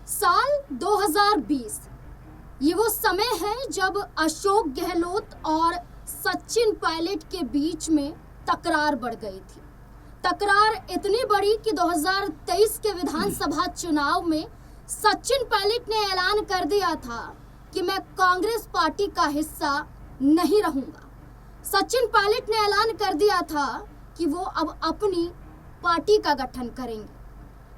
साल 2020 ये वो समय है जब अशोक गहलोत और सचिन पायलट के बीच में तकरार बढ़ गई थी। तकरार इतनी बड़ी कि 2023 के विधानसभा चुनाव में सचिन पायलट ने ऐलान कर दिया था कि मैं कांग्रेस पार्टी का हिस्सा नहीं रहूंगा। सचिन पायलट ने ऐलान कर दिया था कि वो अब अपनी पार्टी का गठन करेंगे।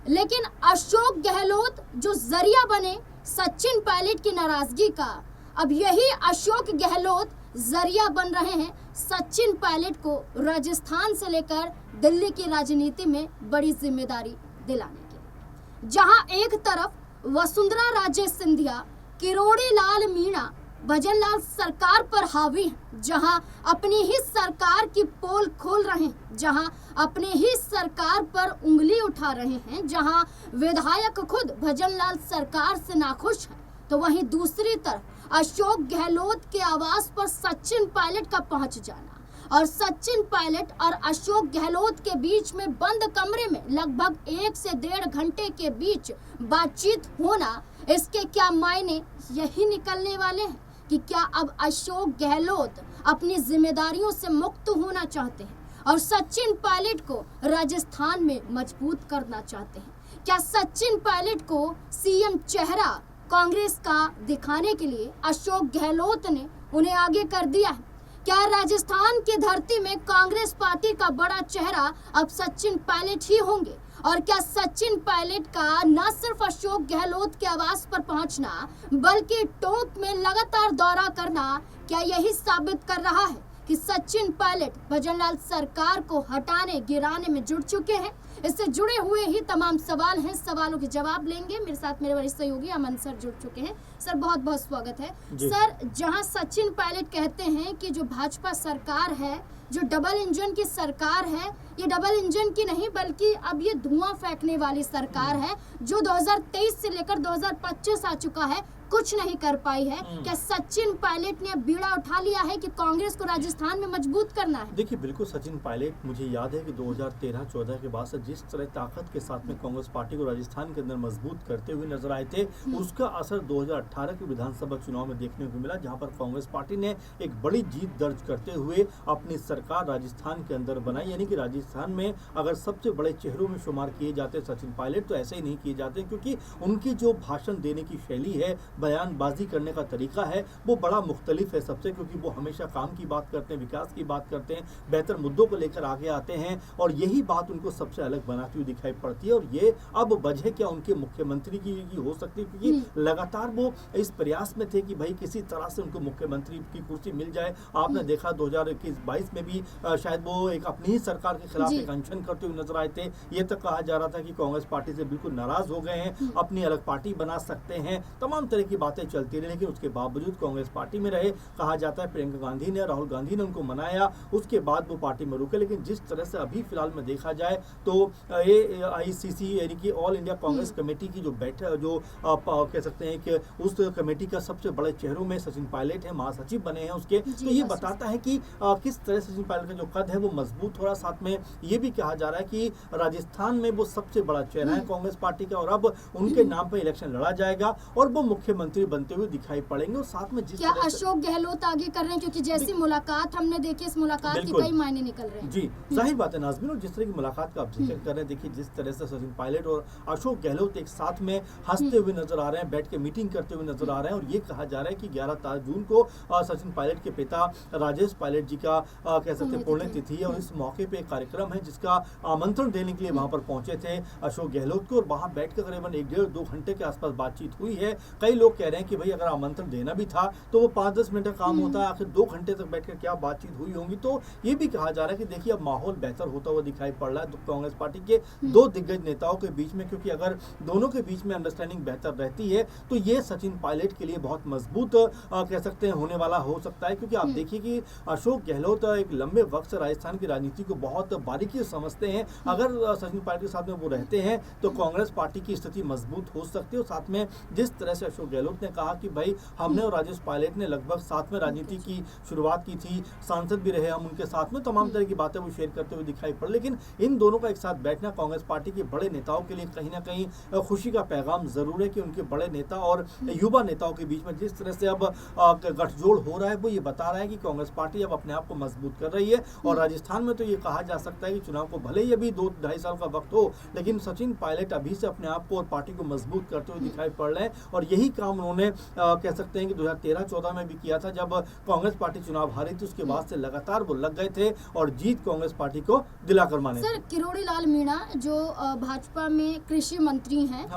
लेकिन अशोक गहलोत जो जरिया बने सचिन पायलट की नाराजगी का, अब यही अशोक गहलोत जरिया बन रहे हैं सचिन पायलट को राजस्थान से लेकर दिल्ली की राजनीति में बड़ी जिम्मेदारी दिलाने की। जहां एक तरफ वसुंधरा राजे सिंधिया, किरोड़ी लाल मीणा भजन लाल सरकार पर हावी हैं, जहां अपनी ही सरकार की पोल खोल रहे हैं, जहां अपनी ही सरकार पर उंगली उठा रहे हैं, जहां विधायक खुद भजन लाल सरकार से नाखुश हैं, तो वहीं दूसरी तरफ अशोक गहलोत के आवास पर सचिन पायलट का पहुंच जाना और सचिन पायलट और अशोक गहलोत के बीच में बंद कमरे में लगभग 1 से 1.5 घंटे के बीच बातचीत होना, इसके क्या मायने यही निकलने वाले हैं कि क्या अब अशोक गहलोत अपनी जिम्मेदारियों से मुक्त होना चाहते हैं और सचिन पायलट को राजस्थान में मजबूत करना चाहते हैं। क्या सचिन पायलट को सीएम चेहरा कांग्रेस का दिखाने के लिए अशोक गहलोत ने उन्हें आगे कर दिया है? क्या राजस्थान की धरती में कांग्रेस पार्टी का बड़ा चेहरा अब सचिन पायलट ही होंगे? और क्या सचिन पायलट का न सिर्फ अशोक गहलोत के आवास पर पहुंचना बल्कि टोंक में लगातार दौरा करना क्या यही साबित कर रहा है कि सचिन पायलट भजन लाल सरकार को हटाने गिराने में जुट चुके हैं? इससे जुड़े हुए ही तमाम सवाल हैं, सवालों के जवाब लेंगे। मेरे साथ मेरे वरिष्ठ सहयोगी अमन सर जुड़ चुके हैं। सर बहुत बहुत स्वागत है। सर, जहां सचिन पायलट कहते हैं कि जो भाजपा सरकार है, जो डबल इंजन की सरकार है, ये डबल इंजन की नहीं बल्कि अब ये धुआं फेंकने वाली सरकार है जो 2023 से लेकर 2025 आ चुका है, कुछ नहीं कर पाई है। क्या सचिन पायलट ने बीड़ा उठा लिया है कि कांग्रेस को राजस्थान में मजबूत करना है? देखिए, बिल्कुल सचिन पायलट, मुझे याद है कि 2013-14 के बाद से जिस तरह ताकत के साथ में कांग्रेस पार्टी को राजस्थान के अंदर मजबूत करते हुए नजर आए थे, उसका असर 2018 के विधानसभा चुनाव में देखने को मिला, जहां पर कांग्रेस पार्टी ने एक बड़ी जीत दर्ज करते हुए अपनी सरकार राजस्थान के अंदर बनाई। यानी कि राजस्थान में अगर सबसे बड़े चेहरों में शुमार किए जाते सचिन पायलट, तो ऐसे ही नहीं किए जाते, क्योंकि उनकी जो भाषण देने की शैली है, बयानबाजी करने का तरीका है, वो बड़ा मुख्तलिफ है सबसे, क्योंकि वो हमेशा काम की बात करते हैं, विकास की बात करते हैं, बेहतर मुद्दों को लेकर आगे आते हैं और यही बात उनको सबसे अलग बनाती हुई दिखाई पड़ती है। और ये अब वजह क्या उनके मुख्यमंत्री की हो सकती है, क्योंकि लगातार वो इस प्रयास में थे कि भाई किसी तरह से उनको मुख्यमंत्री की कुर्सी मिल जाए। आपने देखा 2021-22 में भी शायद वो एक अपनी ही सरकार के खिलाफ एक अनशन करते हुए नजर आए थे। ये तक कहा जा रहा था कि कांग्रेस पार्टी से बिल्कुल नाराज हो गए हैं, अपनी अलग पार्टी बना सकते हैं, तमाम तरह की बातें चलती रही, लेकिन उसके बावजूद कांग्रेस पार्टी में रहे। कहा जाता है प्रियंका गांधी ने, राहुल गांधी ने उनको मनाया, उसके बाद वो पार्टी में रुके। लेकिन जिस तरह से अभी फिलहाल में देखा जाए तो AICC यानी कि ऑल इंडिया कांग्रेस कमेटी की जो बैठक, जो कह सकते हैं कि उस कमेटी का सबसे बड़े चेहरों में सचिन पायलट है, महासचिव बने हैं उसके, तो ये बताता है कि किस तरह से सचिन पायलट का जो कद है वो मजबूत हो रहा। साथ में ये भी कहा जा रहा है कि राजस्थान में वो सबसे बड़ा चेहरा है कांग्रेस पार्टी का और अब उनके नाम पर इलेक्शन लड़ा जाएगा और वो मुख्यमंत्री बनते हुए दिखाई पड़ेंगे। और साथ में जिस तरह अशोक गहलोत आगे कर रहे हैं, क्योंकि जैसी मुलाकात हमने देखी, इस मुलाकात के कई मायने निकल रहे हैं। जी, जाहिर बात है नाज़मीन, और जिस तरह की मुलाकात का आप जिक्र कर रहे हैं, देखिए जिस तरह से सचिन पायलट और अशोक गहलोत एक साथ में हंसते हुए नजर आ रहे हैं, बैठ के मीटिंग करते हुए नजर आ रहे हैं। और ये कहा जा रहा है कि 11 जून को सचिन पायलट के पिता राजेश पायलट जी का कह सकते हैं पुण्यतिथि है और इस मौके पे एक कार्यक्रम है जिसका आमंत्रण देने के लिए वहां पर पहुंचे थे अशोक गहलोत को और वहां बैठकर करीबन 1-1.5-2 घंटे के आसपास बातचीत हुई है। कई लोग कह रहे हैं कि भाई अगर आमंत्रण देना भी था तो वो 5-10 मिनट का काम होता है, आखिर 2 घंटे तक बैठकर क्या बातचीत हुई होंगी। तो ये भी कहा जा रहा है कि देखिए अब माहौल बेहतर होता हुआ दिखाई पड़ रहा है कांग्रेस पार्टी के 2 दिग्गज नेताओं के बीच में, क्योंकि अगर दोनों के बीच में अंडरस्टैंडिंग बेहतर रहती है तो ये सचिन पायलट के लिए बहुत मजबूत कह सकते हैं होने वाला हो सकता है। क्योंकि आप देखिए कि अशोक गहलोत एक लंबे वक्त से राजस्थान की राजनीति को बहुत बारीकी से समझते हैं। अगर सचिन पायलट के साथ में वो रहते हैं तो कांग्रेस पार्टी की स्थिति मजबूत हो सकती है। और साथ में जिस तरह से अशोक गहलोत ने कहा कि भाई हमने और राजेश पायलट ने लगभग साथ में राजनीति की शुरुआत की थी, सांसद भी रहे हम उनके साथ में, तमाम तरह की बातें वो शेयर करते हुए दिखाई पड़े। लेकिन इन दोनों का एक साथ बैठना कांग्रेस पार्टी के बड़े नेताओं के लिए कहीं ना कहीं खुशी का पैगाम जरूर है कि उनके बड़े नेता और युवा नेताओं के बीच में जिस तरह से अब गठजोड़ हो रहा है वो ये बता रहा है कि कांग्रेस पार्टी अब अपने आप को मजबूत कर रही है। और राजस्थान में तो ये कहा जा सकता है कि चुनाव को भले ही अभी 2-2.5 साल का वक्त हो, लेकिन सचिन पायलट अभी से अपने आप को और पार्टी को मजबूत करते हुए दिखाई पड़ रहे हैं। और यही काम उन्होंने कह सकते हैं कि 2013-14 में भी किया था जब कांग्रेस पार्टी चुनाव हारी थी। उसके बाद से लगातार वो लग गए थे और जीत कांग्रेस पार्टी को दिलाकर माने। सर, किरोड़ी लाल मीणा जो भाजपा में कृषि मंत्री हैं,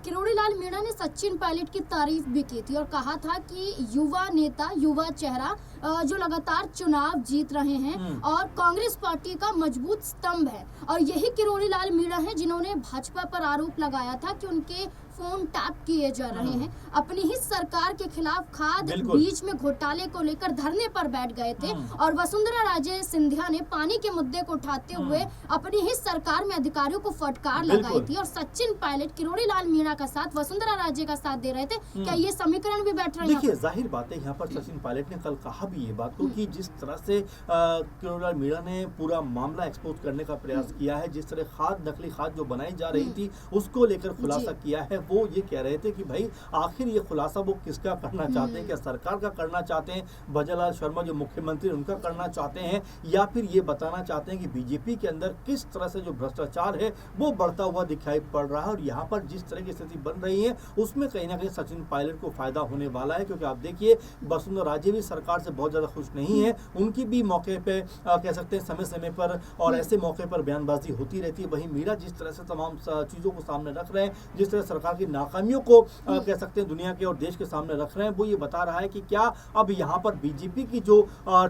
किरोड़ी लाल मीणा ने सचिन पायलट की तारीफ भी की थी और कहा था कि युवा नेता, युवा चेहरा जो लगातार चुनाव जीत रहे हैं और कांग्रेस पार्टी का मजबूत स्तंभ है। और यही किरोड़ी लाल मीणा है जिन्होंने भाजपा पर आरोप लगाया था कि उनके फोन टैप किए जा रहे हैं। अपनी ही सरकार के खिलाफ खाद बीज में घोटाले को लेकर धरने पर बैठ गए थे और वसुंधरा राजे सिंधिया ने पानी के मुद्दे को उठाते हुए अपनी ही सरकार में अधिकारियों को फटकार लगाई थी। और सचिन पायलट किरोड़ी लाल मीणा का साथ, वसुंधरा राजे का साथ दे रहे थे। क्या ये समीकरण भी बैठ रहे हैं? देखिए, जाहिर बात है यहाँ पर सचिन पायलट ने कल कहा भी ये बात को कि जिस तरह से किरोड़ी लाल मीणा ने पूरा मामला एक्सपोज करने का प्रयास किया है, जिस तरह नकली खाद जो बनाई जा रही थी उसको लेकर खुलासा किया है, वो ये कह रहे थे कि भाई आखिर ये खुलासा वो किसका करना चाहते हैं? क्या सरकार का करना चाहते हैं, भजनलाल शर्मा जो मुख्यमंत्री उनका करना चाहते हैं, या फिर ये बताना चाहते हैं कि बीजेपी के अंदर किस तरह से जो भ्रष्टाचार है वो बढ़ता हुआ दिखाई पड़ रहा है? और यहाँ पर जिस तरह की स्थिति बन रही है उसमें कहीं ना कहीं सचिन पायलट को फायदा होने वाला है। क्योंकि आप देखिए, वसुंधरा राजे भी सरकार से बहुत ज्यादा खुश नहीं है, उनकी भी मौके पे कह सकते हैं समय समय पर और ऐसे मौके पर बयानबाजी होती रहती है। वहीं मीरा जिस तरह से तमाम चीजों को सामने रख रहे हैं, जिस तरह सरकार की नाकामियों को कह सकते हैं दुनिया के और देश के सामने रख रहे हैं, वो ये बता रहा है कि क्या अब यहाँ पर बीजेपी की जो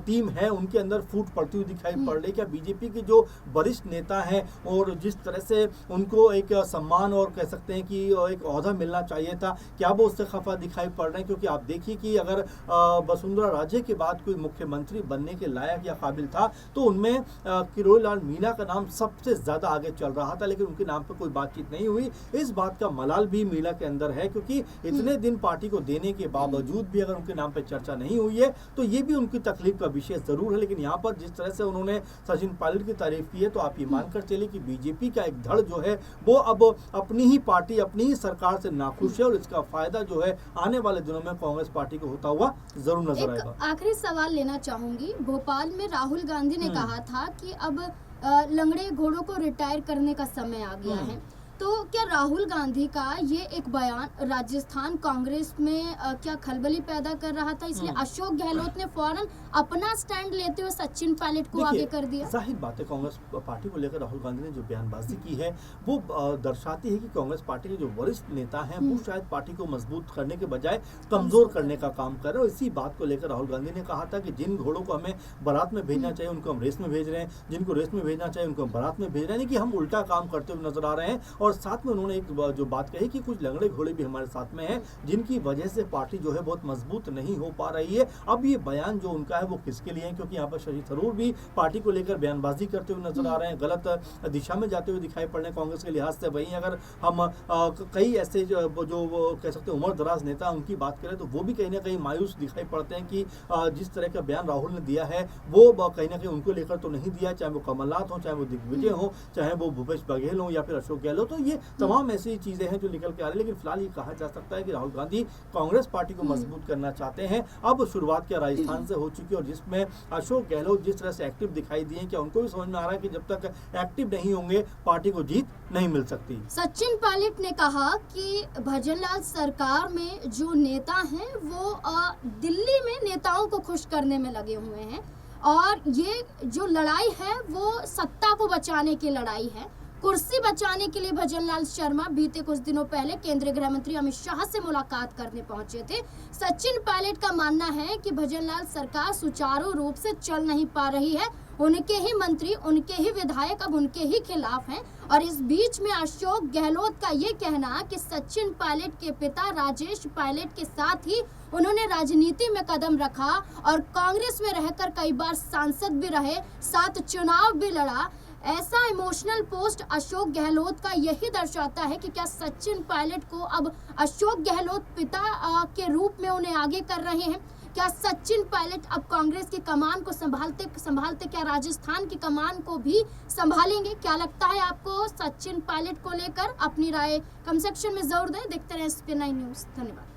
टीम है उनके अंदर फूट पड़ती हुई दिखाई पड़ रही है? क्या बीजेपी के जो वरिष्ठ नेता हैं और जिस तरह से उनको एक सम्मान और कह सकते हैं कि एक ओहदा मिलना चाहिए था, क्या वो उससे खफा दिखाई पड़ रहे हैं? क्योंकि आप देखिए कि अगर वसुंधरा राजे के बाद कोई मुख्यमंत्री बनने के लायक या काबिल था तो उनमें किरोड़ी लाल मीणा का नाम सबसे ज्यादा आगे चल रहा था, लेकिन उनके नाम पर कोई बातचीत नहीं हुई। इस बात का मलाल भी मीणा के अंदर है, क्योंकि इतने दिन पार्टी को देने के बावजूद भी अगर उनके नाम पे चर्चा नहीं हुई है तो ये भी उनकी तकलीफ का विषय जरूर है। लेकिन यहाँ पर जिस तरह से उन्होंने सचिन पायलट की तारीफ की है तो आप ये मानकर चलिए कि बीजेपी का एक धड़ जो है वो अब अपनी ही पार्टी, अपनी ही सरकार से नाखुश है और इसका फायदा जो है आने वाले दिनों में कांग्रेस पार्टी को होता हुआ जरूर नजर आएगा। आखिरी सवाल लेना चाहूंगी। भोपाल में राहुल गांधी ने कहा था कि अब लंगड़े घोड़ों को रिटायर करने का समय आ गया है, तो क्या राहुल गांधी का ये एक बयान राजस्थान कांग्रेस में क्या खलबली पैदा कर रहा था, इसलिए अशोक गहलोत ने फौरन अपना स्टैंड लेते हुए सचिन पायलट को आगे कर दिया? जाहिर बात है, कांग्रेस पार्टी को लेकर राहुल गांधी ने जो बयानबाजी की है वो दर्शाती है कि कांग्रेस पार्टी के जो वरिष्ठ नेता हैं वो शायद पार्टी को मजबूत करने के बजाय कमजोर करने का काम कर रहे हैं। और इसी बात को लेकर राहुल गांधी ने कहा था कि जिन घोड़ों को हमें बारात में भेजना चाहिए उनको हम रेस में भेज रहे हैं, जिनको रेस में भेजना चाहिए उनको हम बारात में भेज रहे हैं, यानी कि हम उल्टा काम करते हुए नजर आ रहे हैं। और साथ में उन्होंने एक जो बात कही कि कुछ लंगड़े घोड़े भी हमारे साथ में हैं जिनकी वजह से पार्टी जो है बहुत मजबूत नहीं हो पा रही है। अब ये बयान जो उनका है वो किसके लिए है? क्योंकि यहाँ पर शशि थरूर भी पार्टी को लेकर बयानबाजी करते हुए नजर आ रहे हैं, गलत दिशा में जाते हुए दिखाई पड़ रहे हैं कांग्रेस के लिहाज से। वहीं अगर हम कई ऐसे जो कह सकते हैं उम्र दराज नेता उनकी बात करें तो वो भी कहीं ना कहीं मायूस दिखाई पड़ते हैं कि जिस तरह का बयान राहुल ने दिया है वो कहीं ना कहीं उनको लेकर तो नहीं दिया, चाहे वो कमलनाथ हो, चाहे वो दिग्विजय हो, चाहे वो भूपेश बघेल हो या फिर अशोक गहलोत। तो ये तमाम ऐसी चीजें हैं जो निकल के आ रही है। लेकिन फिलहाल ये कहा जा सकता है कि राहुल गांधी कांग्रेस पार्टी को मजबूत करना चाहते हैं। अब शुरुआत क्या राजस्थान से हो चुकी है और जिसमें अशोक गहलोत जिस तरह से एक्टिव दिखाई दिए, क्या उनको भी समझ में आ रहा है कि जब तक एक्टिव नहीं होंगे पार्टी को जीत नहीं मिल सकती? सचिन पायलट ने कहा कि भजनलाल सरकार में जो नेता हैं वो दिल्ली में नेताओं को खुश करने में लगे हुए हैं और ये जो लड़ाई है वो सत्ता को बचाने की लड़ाई है, कुर्सी बचाने के लिए। भजनलाल शर्मा बीते कुछ दिनों पहले केंद्रीय गृह मंत्री अमित शाह से मुलाकात करने पहुंचे थे। सचिन पायलट का मानना है कि भजनलाल सरकार सुचारू रूप से चल नहीं पा रही है उनके ही मंत्री, उनके ही विधायक अब उनके ही खिलाफ हैं। और इस बीच में अशोक गहलोत का ये कहना कि सचिन पायलट के पिता राजेश पायलट के साथ ही उन्होंने राजनीति में कदम रखा और कांग्रेस में रहकर कई बार सांसद भी रहे, साथ चुनाव भी लड़ा, ऐसा इमोशनल पोस्ट अशोक गहलोत का यही दर्शाता है कि क्या सचिन पायलट को अब अशोक गहलोत पिता के रूप में उन्हें आगे कर रहे हैं। क्या सचिन पायलट अब कांग्रेस की कमान को संभालते क्या राजस्थान की कमान को भी संभालेंगे। क्या लगता है आपको सचिन पायलट को लेकर? अपनी राय कमेंट सेक्शन में जरूर दें। देखते रहें SPN9 न्यूज़। धन्यवाद।